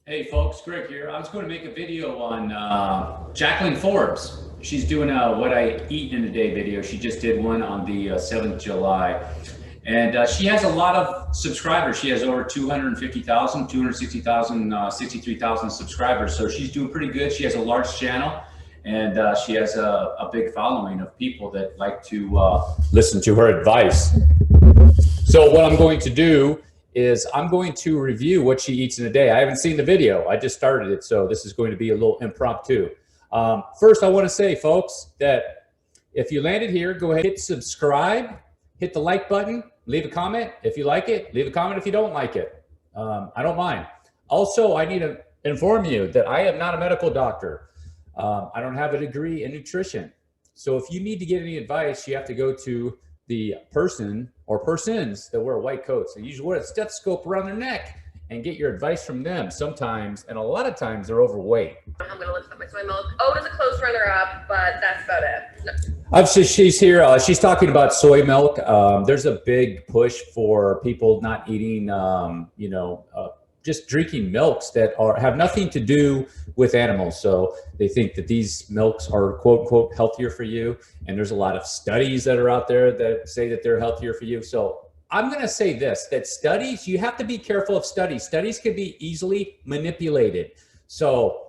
Hey folks, Greg here. I was going to make a video on Jaclyn Forbes. She's doing a what I eat in a day video. She just did one on the 7th July. And she has a lot of subscribers. She has over 250,000, 260,000, 63,000 subscribers. So she's doing pretty good. She has a large channel and she has a big following of people that like to listen to her advice. So what I'm going to do is I'm going to review what she eats in a day. I haven't seen the video. I just started it, so this is going to be a little impromptu. First, I want to say, folks, that if you landed here, go ahead, hit subscribe, hit the like button, leave a comment if you like it, leave a comment if you don't like it. I don't mind. Also, I need to inform you that I am not a medical doctor. I don't have a degree in nutrition. So if you need to get any advice, you have to go to the person or persons that wear white coats. They usually wear a stethoscope around their neck and get your advice from them sometimes, and a lot of times they're overweight. I'm gonna lift up my soy milk. Oat is a close runner-up, but that's about it. No. She's here. She's talking about soy milk. There's a big push for people not eating, just drinking milks that have nothing to do with animals. So they think that these milks are quote unquote healthier for you. And there's a lot of studies that are out there that say that they're healthier for you. So I'm going to say this, that studies, you have to be careful of studies. Studies can be easily manipulated. So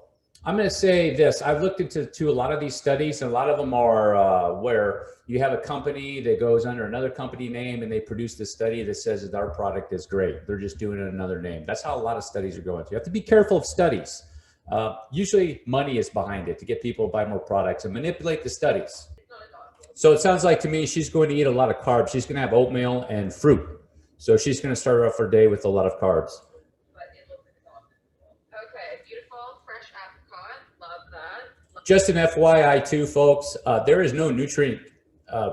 I'm going to say this, I've looked into a lot of these studies, and a lot of them are where you have a company that goes under another company name and they produce this study that says that our product is great. They're just doing it another name. That's how a lot of studies are going. You have to be careful of studies. Usually money is behind it to get people to buy more products and manipulate the studies. So it sounds like to me she's going to eat a lot of carbs. She's going to have oatmeal and fruit. So she's going to start off her day with a lot of carbs. Just an FYI too, folks, there is no nutrient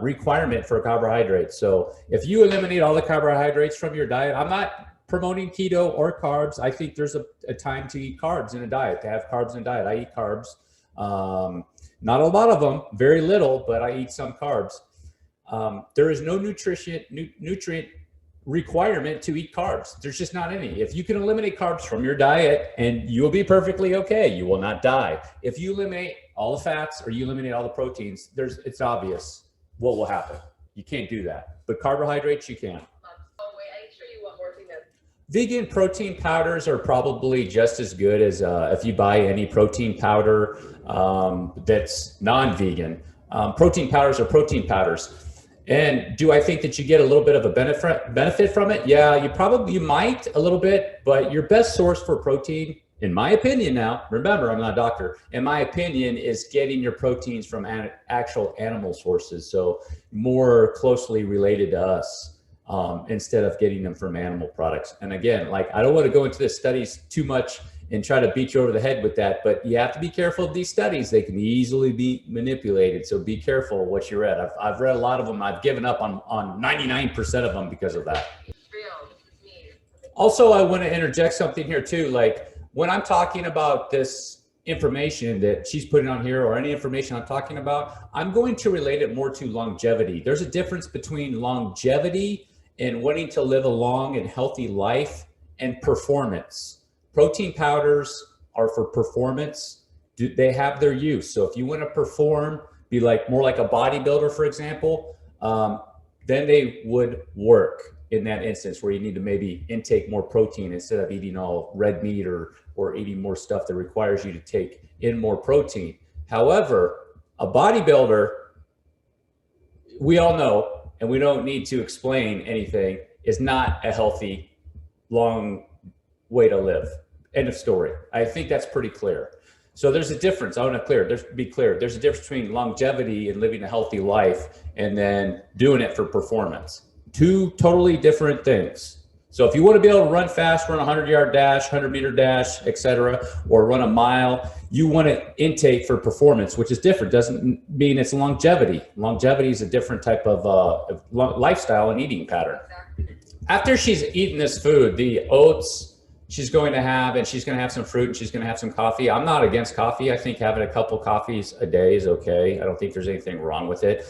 requirement for carbohydrates. So if you eliminate all the carbohydrates from your diet, I'm not promoting keto or carbs. I think there's a time to eat carbs in a diet, to have carbs in a diet. I eat carbs, not a lot of them, very little, but I eat some carbs. There is no nutrient requirement to eat carbs. There's just not any. If you can eliminate carbs from your diet, and you'll be perfectly okay, you will not die. If you eliminate all the fats or you eliminate all the proteins, it's obvious what will happen. You can't do that. But carbohydrates, you can. Oh wait, I sure you want more vegan. Vegan protein powders are probably just as good as if you buy any protein powder that's non-vegan. Protein powders are protein powders. And do I think that you get a little bit of a benefit from it? Yeah, you might a little bit, but your best source for protein, in my opinion now, remember, I'm not a doctor, in my opinion, is getting your proteins from actual animal sources. So more closely related to us instead of getting them from animal products. And again, like, I don't want to go into the studies too much and try to beat you over the head with that, but you have to be careful of these studies. They can easily be manipulated. So be careful what you read. I've read a lot of them. I've given up on 99% of them because of that. Also, I want to interject something here too. Like, when I'm talking about this information that she's putting on here, or any information I'm talking about, I'm going to relate it more to longevity. There's a difference between longevity and wanting to live a long and healthy life and performance. Protein powders are for performance. They have their use. So if you want to perform, be more like a bodybuilder, for example, then they would work in that instance where you need to maybe intake more protein instead of eating all red meat or eating more stuff that requires you to take in more protein. However, a bodybuilder, we all know, and we don't need to explain anything, is not a healthy, long way to live. End of story. I think that's pretty clear. So there's a difference. I want to be clear. There's a difference between longevity and living a healthy life and then doing it for performance. Two totally different things. So if you want to be able to run fast, run a 100-yard dash, 100-meter dash, etc., or run a mile, you want to intake for performance, which is different. Doesn't mean it's longevity. Longevity is a different type of lifestyle and eating pattern. After she's eaten this food, the oats, she's going to have some fruit, and she's going to have some coffee. I'm not against coffee. I think having a couple coffees a day is okay. I don't think there's anything wrong with it.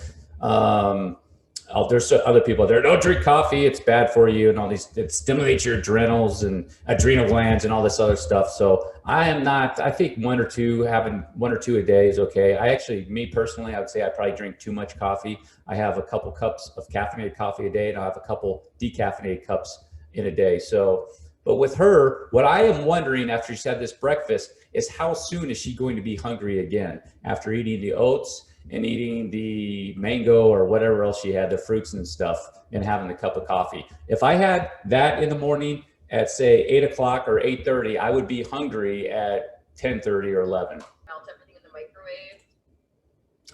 there's other people there. Don't drink coffee; it's bad for you, and all these. It stimulates your adrenal glands and all this other stuff. So I am not. I think having one or two a day is okay. Me personally, I would say I probably drink too much coffee. I have a couple cups of caffeinated coffee a day, and I have a couple decaffeinated cups in a day. So, but with her, what I am wondering after she's had this breakfast is how soon is she going to be hungry again after eating the oats and eating the mango or whatever else she had, the fruits and stuff, and having a cup of coffee. If I had that in the morning at say 8 o'clock or 8:30, I would be hungry at 10:30 or 11. Melt everything in the microwave.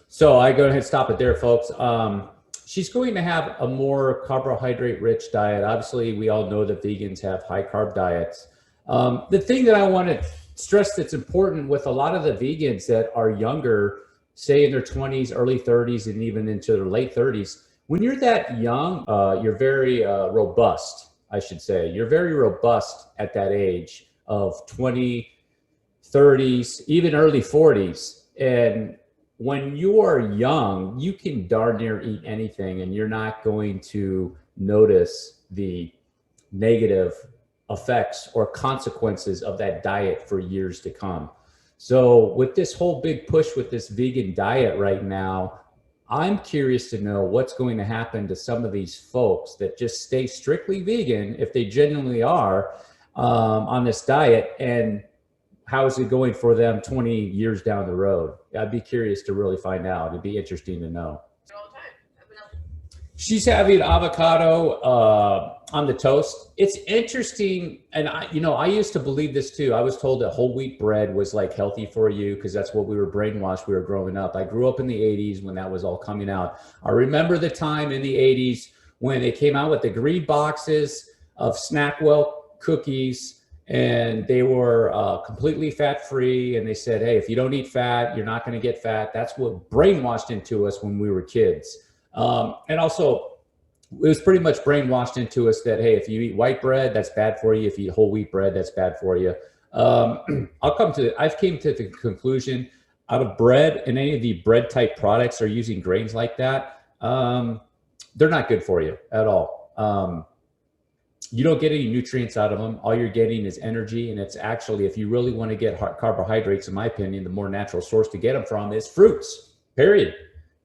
So I go ahead and stop it there, folks. She's going to have a more carbohydrate rich diet. Obviously, we all know that vegans have high carb diets. The thing that I want to stress that's important with a lot of the vegans that are younger, say in their 20s, early 30s, and even into their late 30s, when you're that young, you're very robust, I should say. You're very robust at that age of 20, 30s, even early 40s. And when you are young, you can darn near eat anything and you're not going to notice the negative effects or consequences of that diet for years to come. So with this whole big push with this vegan diet right now, I'm curious to know what's going to happen to some of these folks that just stay strictly vegan, if they genuinely are on this diet, and how is it going for them 20 years down the road? I'd be curious to really find out. It'd be interesting to know. All the time. She's having avocado on the toast. It's interesting. And I used to believe this too. I was told that whole wheat bread was like healthy for you because that's what we were brainwashed. We were growing up. I grew up in the 80s when that was all coming out. I remember the time in the 80s when they came out with the green boxes of Snackwell cookies, and they were completely fat-free. And they said, hey, if you don't eat fat, you're not going to get fat. That's what brainwashed into us when we were kids. And also, it was pretty much brainwashed into us that, hey, if you eat white bread, that's bad for you. If you eat whole wheat bread, that's bad for you. I've came to the conclusion out of bread and any of the bread type products are using grains like that. They're not good for you at all. You don't get any nutrients out of them. All you're getting is energy. And it's actually, if you really want to get carbohydrates, in my opinion, the more natural source to get them from is fruits, period.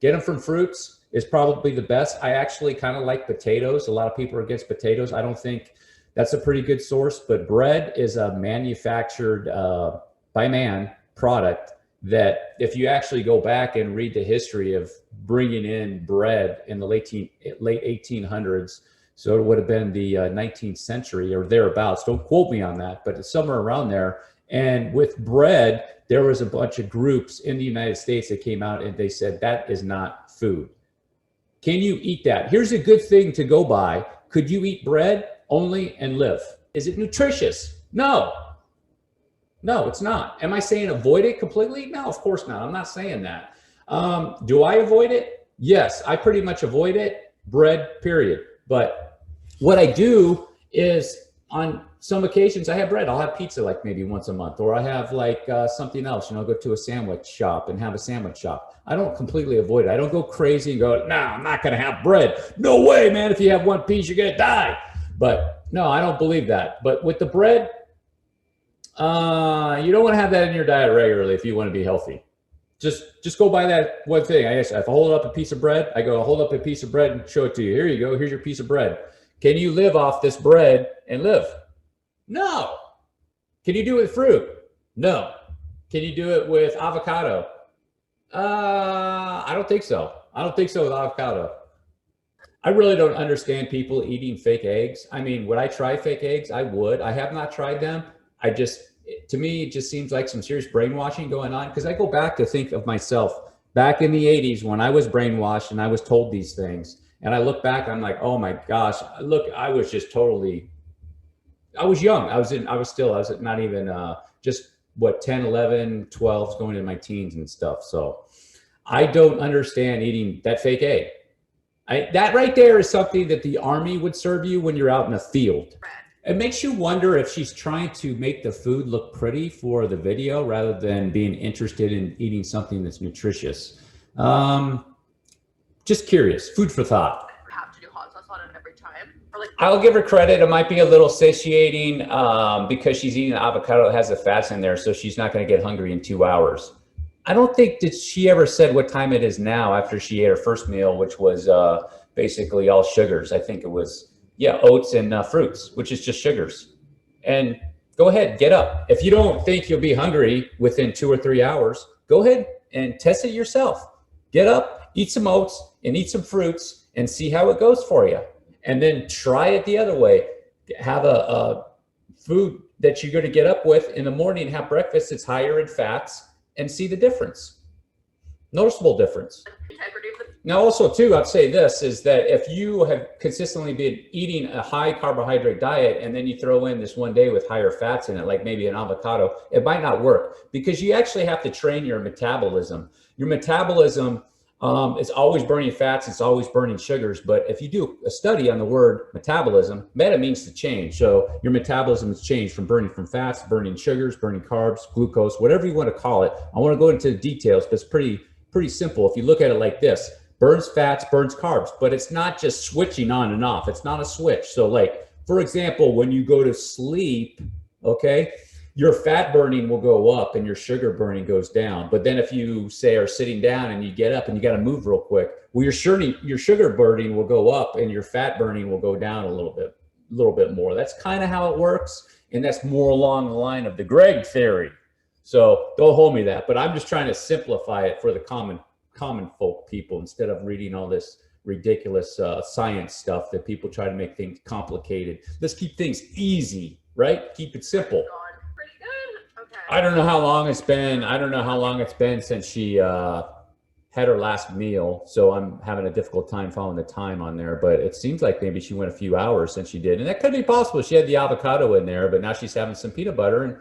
Get them from fruits is probably the best. I actually kind of like potatoes. A lot of people are against potatoes. I don't think that's a pretty good source, but bread is a manufactured by man product that if you actually go back and read the history of bringing in bread in the late 1800s, so it would have been the 19th century or thereabouts. Don't quote me on that, but it's somewhere around there. And with bread, there was a bunch of groups in the United States that came out and they said, that is not food. Can you eat that? Here's a good thing to go by. Could you eat bread only and live? Is it nutritious? No. No, it's not. Am I saying avoid it completely? No, of course not. I'm not saying that. Do I avoid it? Yes, I pretty much avoid it. Bread, period. But what I do is on some occasions I have bread. I'll have pizza like maybe once a month, or I have like something else, go to a sandwich shop and have a sandwich shop. I don't completely avoid it. I don't go crazy and go, nah, I'm not going to have bread. No way, man. If you have one piece, you're going to die. But no, I don't believe that. But with the bread, you don't want to have that in your diet regularly if you want to be healthy. Just go by that one thing. If I hold up a piece of bread, I go hold up a piece of bread and show it to you. Here you go. Here's your piece of bread. Can you live off this bread and live? No. Can you do it with fruit? No. Can you do it with avocado? I don't think so. I don't think so with avocado. I really don't understand people eating fake eggs. I mean, would I try fake eggs? I would. I have not tried them. To me, it just seems like some serious brainwashing going on, because I go back to think of myself back in the 80s when I was brainwashed and I was told these things. And I look back, I'm like, oh my gosh, look, I was just totally, I was young. I was not even just what, 10, 11, 12, going into my teens and stuff. So I don't understand eating that fake egg. That right there is something that the Army would serve you when you're out in a field. It makes you wonder if she's trying to make the food look pretty for the video rather than being interested in eating something that's nutritious. Just curious, food for thought. I'll give her credit. It might be a little satiating because she's eating an avocado that has the fats in there, so she's not going to get hungry in 2 hours. I don't think that she ever said what time it is now after she ate her first meal, which was basically all sugars. I think it was, yeah, oats and fruits, which is just sugars. And go ahead, get up. If you don't think you'll be hungry within 2 or 3 hours, go ahead and test it yourself. Get up, eat some oats and eat some fruits and see how it goes for you. And then try it the other way. Have a food that you're going to get up with in the morning, have breakfast that's higher in fats, and see the difference. Noticeable difference. Now, also, too, I'd say this is that if you have consistently been eating a high carbohydrate diet and then you throw in this one day with higher fats in it, like maybe an avocado, it might not work because you actually have to train your metabolism. Your metabolism is always burning fats, it's always burning sugars. But if you do a study on the word metabolism, meta means to change. So your metabolism has changed from burning from fats, burning sugars, burning carbs, glucose, whatever you want to call it. I want to go into the details, but it's pretty simple. If you look at it like this, burns fats, burns carbs, but it's not just switching on and off. It's not a switch. So like, for example, when you go to sleep, okay, your fat burning will go up and your sugar burning goes down. But then if you say are sitting down and you get up and you got to move real quick, well, your sugar burning will go up and your fat burning will go down a little bit more. That's kind of how it works. And that's more along the line of the Greg theory. So don't hold me that, but I'm just trying to simplify it for the common folk people instead of reading all this ridiculous science stuff that people try to make things complicated. Let's keep things easy, right? Keep it simple. Pretty good. Okay. I don't know how long it's been. I don't know how long it's been since she had her last meal. So I'm having a difficult time following the time on there, but it seems like maybe she went a few hours since she did. And that could be possible. She had the avocado in there, but now she's having some peanut butter, and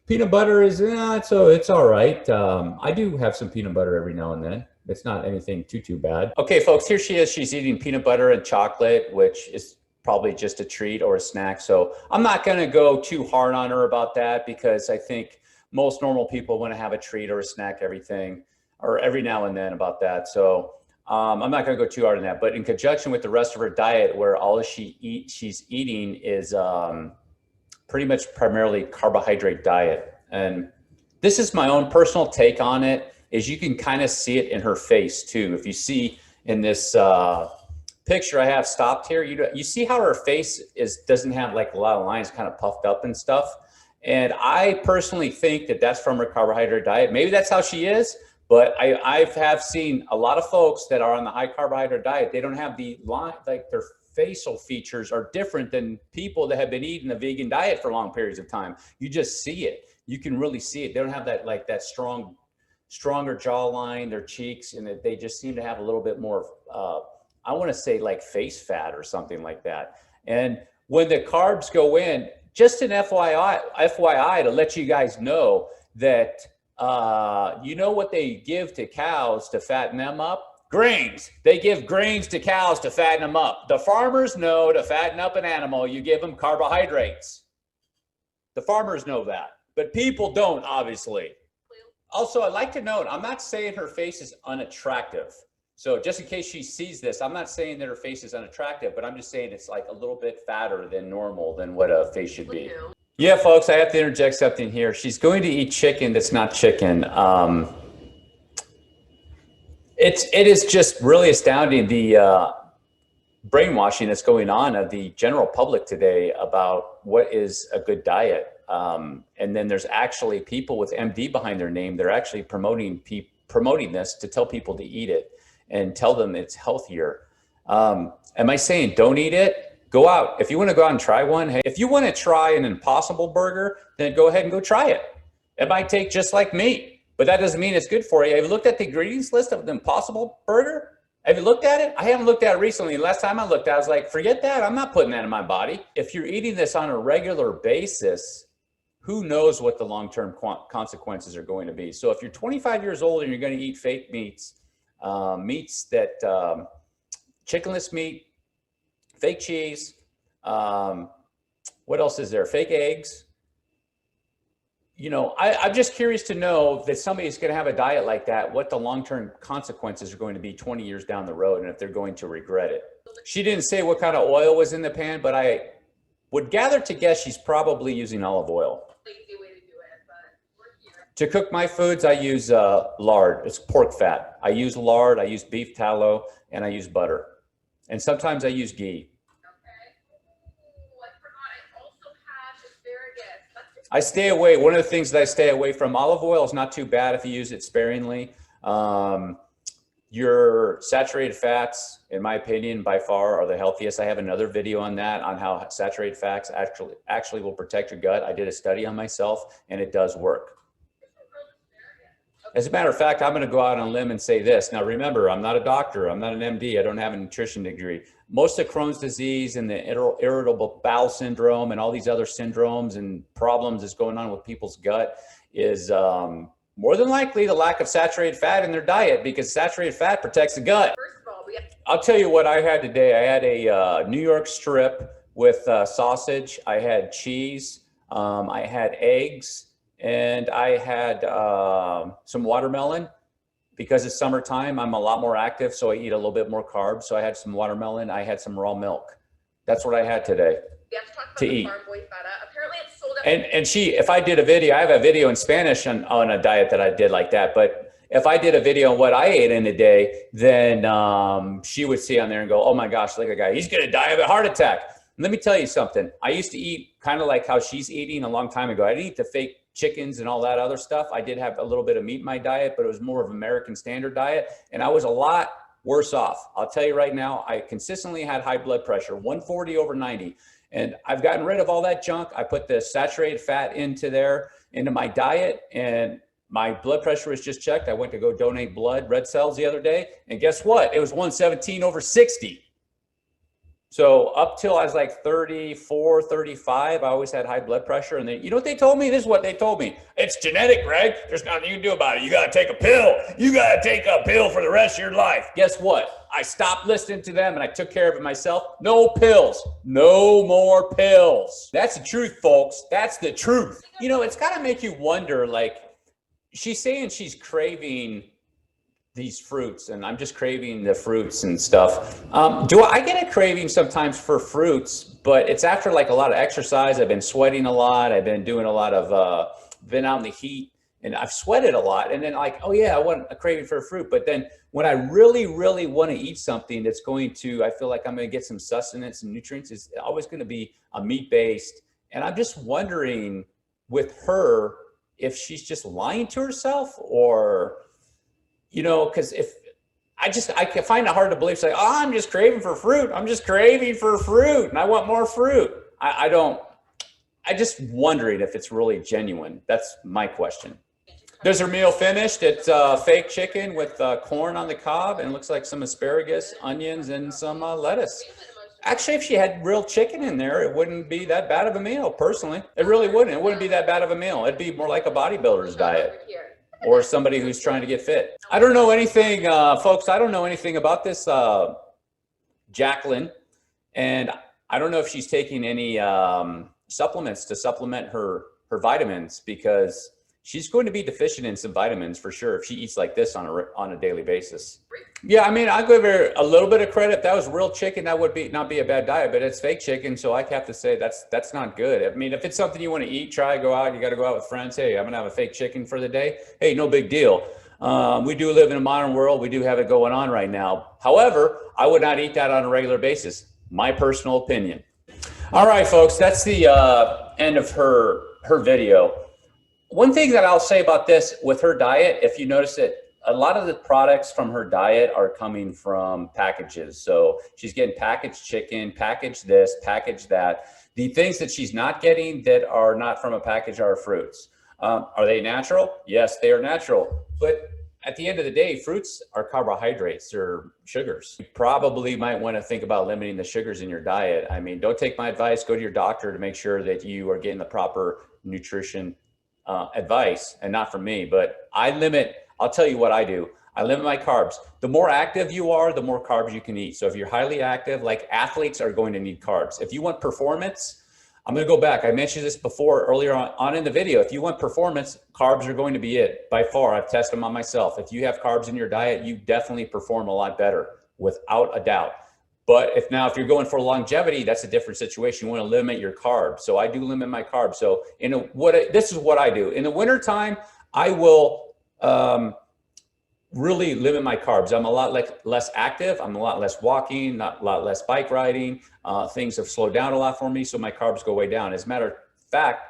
peanut butter is, it's all right. I do have some peanut butter every now and then. It's not anything too bad. Okay, folks, here she is. She's eating peanut butter and chocolate, which is probably just a treat or a snack. So I'm not going to go too hard on her about that because I think most normal people want to have a treat or a snack, every now and then about that. So I'm not going to go too hard on that. But in conjunction with the rest of her diet, where all she's eating is pretty much primarily carbohydrate diet. And this is my own personal take on it, is you can kind of see it in her face too. If you see in this picture I have stopped here, you see how her face doesn't have like a lot of lines, kind of puffed up and stuff. And I personally think that that's from her carbohydrate diet. Maybe that's how she is, but I have seen a lot of folks that are on the high carbohydrate diet. They don't have the line, like their facial features are different than people that have been eating a vegan diet for long periods of time. You just see it. You can really see it. They don't have that like that stronger jawline, their cheeks, and they just seem to have a little bit more, I want to say like face fat or something like that. And when the carbs go in, just an FYI to let you guys know that, you know what they give to cows to fatten them up? Grains. They give grains to cows to fatten them up. The farmers know to fatten up an animal, you give them carbohydrates. The farmers know that, but people don't, obviously. Also, I'd like to note, I'm not saying her face is unattractive. So just in case she sees this, I'm not saying that her face is unattractive, but I'm just saying it's like a little bit fatter than normal than what a face should be. Yeah, folks, I have to interject something here. She's going to eat chicken that's not chicken. It is just really astounding, the brainwashing that's going on of the general public today about what is a good diet. And then there's actually people with MD behind their name. They're actually promoting this to tell people to eat it and tell them it's healthier. Am I saying don't eat it? Go out. If you want to go out and try one, hey, if you want to try an Impossible Burger, then go ahead and go try it. It might take just like meat, but that doesn't mean it's good for you. Have you looked at the ingredients list of the Impossible Burger? Have you looked at it? I haven't looked at it recently. Last time I looked at it, I was like, forget that. I'm not putting that in my body. If you're eating this on a regular basis, who knows what the long-term consequences are going to be. So if you're 25 years old and you're going to eat fake meats, chickenless meat, fake cheese, what else is there? Fake eggs, I'm just curious to know that somebody's going to have a diet like that, what the long-term consequences are going to be 20 years down the road, and if they're going to regret it. She didn't say what kind of oil was in the pan, but I would gather to guess she's probably using olive oil. Lazy way to do it, but we're here. To cook my foods, I use lard. It's pork fat. I use lard, I use beef tallow, and I use butter. And sometimes I use ghee. I stay away. One of the things that I stay away from, olive oil is not too bad if you use it sparingly. Your saturated fats, in my opinion, by far are the healthiest. I have another video on that, on how saturated fats actually will protect your gut. I did a study on myself, and it does work. As a matter of fact, I'm going to go out on a limb and say this. Now, remember, I'm not a doctor. I'm not an MD. I don't have a nutrition degree. Most of Crohn's disease and the irritable bowel syndrome and all these other syndromes and problems that's going on with people's gut is more than likely the lack of saturated fat in their diet, because saturated fat protects the gut. First of all, I'll tell you what I had today. I had a New York strip with sausage. I had cheese. I had eggs. And I had some watermelon. Because it's summertime, I'm a lot more active, so I eat a little bit more carbs. So I had some watermelon. I had some raw milk. That's what I had today. We have to talk about to the eat. farm boy feta. Apparently it's sold out. And if I did a video, I have a video in Spanish on a diet that I did like that. But if I did a video on what I ate in a day, then she would see on there and go, oh my gosh, look at that guy. He's going to die of a heart attack. And let me tell you something. I used to eat kind of like how she's eating a long time ago. I didn't eat the fake chickens and all that other stuff. I did have a little bit of meat in my diet, but it was more of American standard diet. And I was a lot worse off. I'll tell you right now, I consistently had high blood pressure, 140 over 90. And I've gotten rid of all that junk. I put the saturated fat into my diet, and my blood pressure was just checked. I went to go donate blood, red cells the other day. And guess what? It was 117 over 60. So up till I was like 34, 35, I always had high blood pressure. And you know what they told me? This is what they told me. It's genetic, Greg. There's nothing you can do about it. You got to take a pill. You got to take a pill for the rest of your life. Guess what? I stopped listening to them and I took care of it myself. No pills. No more pills. That's the truth, folks. That's the truth. You know, it's got to make you wonder, like, she's saying she's craving these fruits, and I'm just craving the fruits and stuff. I get a craving sometimes for fruits, but it's after like a lot of exercise. I've been sweating a lot. I've been doing a lot of, been out in the heat, and I've sweated a lot. And then like, oh yeah, I want a craving for a fruit. But then when I really, really want to eat something that's I feel like I'm going to get some sustenance and nutrients, it's always going to be a meat-based. And I'm just wondering with her, if she's just lying to herself, or, you know, because I can find it hard to believe, say, oh, I'm just craving for fruit. I'm just craving for fruit and I want more fruit. I just wondering if it's really genuine. That's my question. There's her meal finished. It's fake chicken with corn on the cob, and it looks like some asparagus, onions, and some lettuce. Actually, if she had real chicken in there, it wouldn't be that bad of a meal, personally. It really wouldn't. It wouldn't be that bad of a meal. It'd be more like a bodybuilder's diet. Or somebody who's trying to get fit. I don't know anything, folks. I don't know anything about this Jaclyn, and I don't know if she's taking any supplements to supplement her vitamins, because she's going to be deficient in some vitamins for sure if she eats like this on a daily basis. Yeah, I mean, I'll give her a little bit of credit. If that was real chicken, that would not be a bad diet, but it's fake chicken, so I have to say that's not good. I mean, if it's something you want to eat, go out. You got to go out with friends. Hey, I'm gonna have a fake chicken for the day. Hey, no big deal. We do live in a modern world. We do have it going on right now. However, I would not eat that on a regular basis. My personal opinion. All right, folks, that's the end of her video. One thing that I'll say about this with her diet, if you notice it, a lot of the products from her diet are coming from packages. So she's getting packaged chicken, packaged this, packaged that. The things that she's not getting that are not from a package are fruits. Are they natural? Yes, they are natural. But at the end of the day, fruits are carbohydrates or sugars. You probably might want to think about limiting the sugars in your diet. I mean, don't take my advice. Go to your doctor to make sure that you are getting the proper nutrition advice, and not from me. But I'll tell you what I do. I limit my carbs. The more active you are, the more carbs you can eat. So if you're highly active, like athletes are going to need carbs. If you want performance, I'm going to go back. I mentioned this before earlier on in the video. If you want performance, carbs are going to be it by far. I've tested them on myself. If you have carbs in your diet, you definitely perform a lot better without a doubt. But if you're going for longevity, that's a different situation. You want to limit your carbs. So I do limit my carbs. So this is what I do. In the wintertime, I will really limit my carbs. I'm a lot less active. I'm a lot less walking, a lot less bike riding. Things have slowed down a lot for me, so my carbs go way down. As a matter of fact,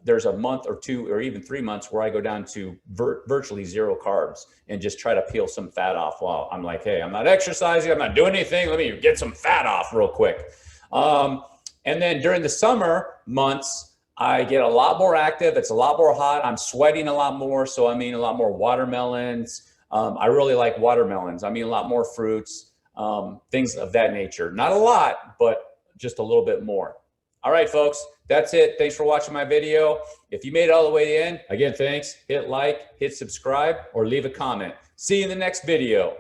there's a month or 2 or even 3 months where I go down to virtually 0 carbs and just try to peel some fat off. While I'm like, hey, I'm not exercising, I'm not doing anything. Let me get some fat off real quick. And then during the summer months, I get a lot more active. It's a lot more hot. I'm sweating a lot more. So I mean a lot more watermelons. I really like watermelons. I mean a lot more fruits, things of that nature. Not a lot, but just a little bit more. All right, folks, that's it. Thanks for watching my video. If you made it all the way to the end, again, thanks. Hit like, hit subscribe, or leave a comment. See you in the next video.